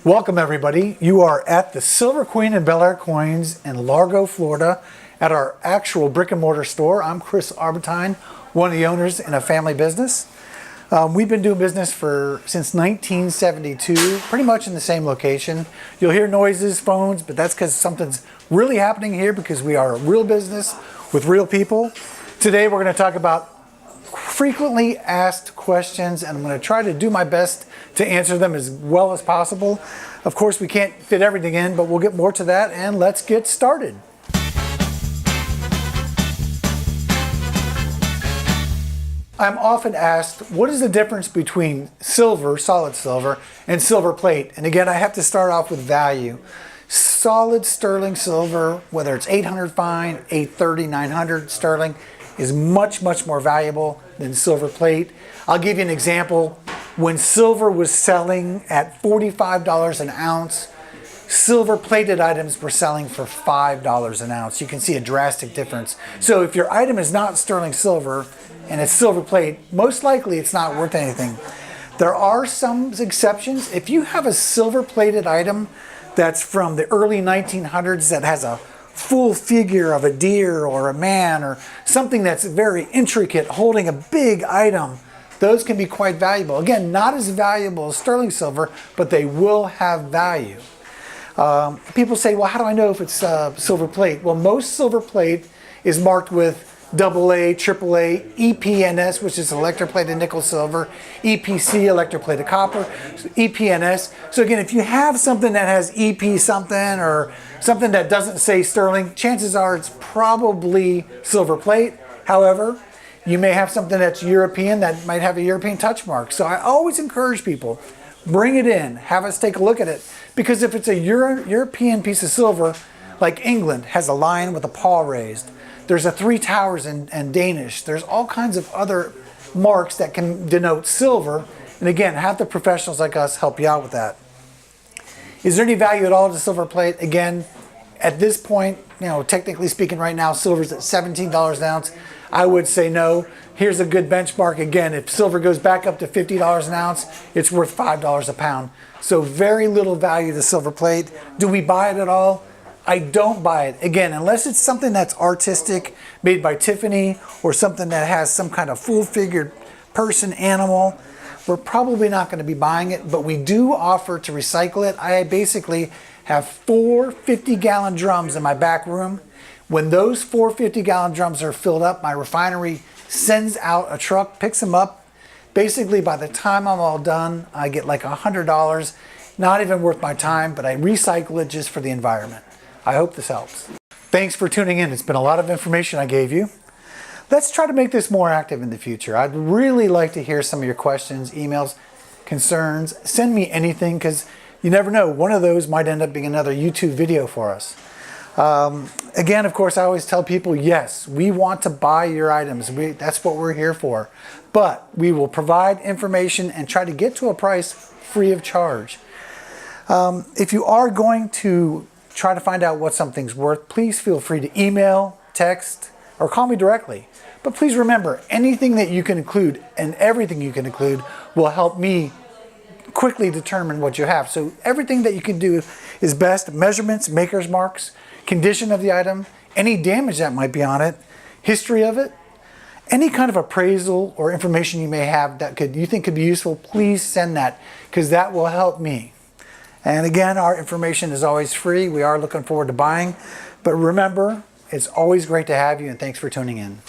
Welcome everybody. You are at the Silver Queen and Bel Air Coins in Largo, Florida at our actual brick and mortar store. I'm Chris Arbutine, one of the owners in a family business. We've been doing business since 1972, pretty much in the same location. You'll hear noises, phones, but that's because something's really happening here because we are a real business with real people. Today we're going to talk about frequently asked questions, and I'm going to try to do my best to answer them as well as possible. Of course, we can't fit everything in, but we'll get more to that, and let's get started. I'm often asked, what is the difference between silver, solid silver, and silver plate? And again, I have to start off with value. Solid sterling silver, whether it's 800 fine, 830, 900 sterling, is much more valuable than silver plate. I'll give you an example. When silver was selling at $45 an ounce, silver plated items were selling for $5 an ounce. You can see a drastic difference. So if your item is not sterling silver and it's silver plate, most likely it's not worth anything. There are some exceptions. If you have a silver plated item that's from the early 1900s that has a full figure of a deer or a man or something that's very intricate holding a big item, those can be quite valuable. Again, not as valuable as sterling silver, but they will have value. People say, well, how do I know if it's silver plate? Well, most silver plate is marked with AA, AAA, EPNS, which is electroplated nickel silver, EPC, electroplated copper, EPNS. So again, if you have something that has EP something or something that doesn't say sterling, chances are it's probably silver plate. However, you may have something that's European that might have a European touch mark. So I always encourage people, bring it in, have us take a look at it. Because if it's a European piece of silver, like England has a lion with a paw raised, there's a three towers in Danish. There's all kinds of other marks that can denote silver. And again, have the professionals like us help you out with that. Is there any value at all to silver plate? Again, at this point, technically speaking right now, silver's at $17 an ounce. I would say no. Here's a good benchmark. Again, if silver goes back up to $50 an ounce, it's worth $5 a pound. So very little value to silver plate. Do we buy it at all? I don't buy it. Again, unless it's something that's artistic, made by Tiffany, or something that has some kind of full-figured person, animal, we're probably not going to be buying it, but we do offer to recycle it. I basically have 4 50-gallon drums in my back room. When those 4 50-gallon drums are filled up, my refinery sends out a truck, picks them up. Basically, by the time I'm all done, I get like $100. Not even worth my time, but I recycle it just for the environment. I hope this helps. Thanks for tuning in. It's been a lot of information I gave you. Let's try to make this more active in the future. I'd really like to hear some of your questions, emails, concerns. Send me anything because you never know. One of those might end up being another YouTube video for us. Again, of course, I always tell people, yes, we want to buy your items. That's what we're here for. But we will provide information and try to get to a price free of charge. If you are going to try to find out what something's worth, please feel free to email, text, or call me directly. But please remember, anything that you can include and everything you can include will help me quickly determine what you have. So everything that you can do is best. Measurements, maker's marks, condition of the item, any damage that might be on it, history of it, any kind of appraisal or information you may have that you think could be useful, please send that because that will help me. And again, our information is always free. We are looking forward to buying. But remember, it's always great to have you, and thanks for tuning in.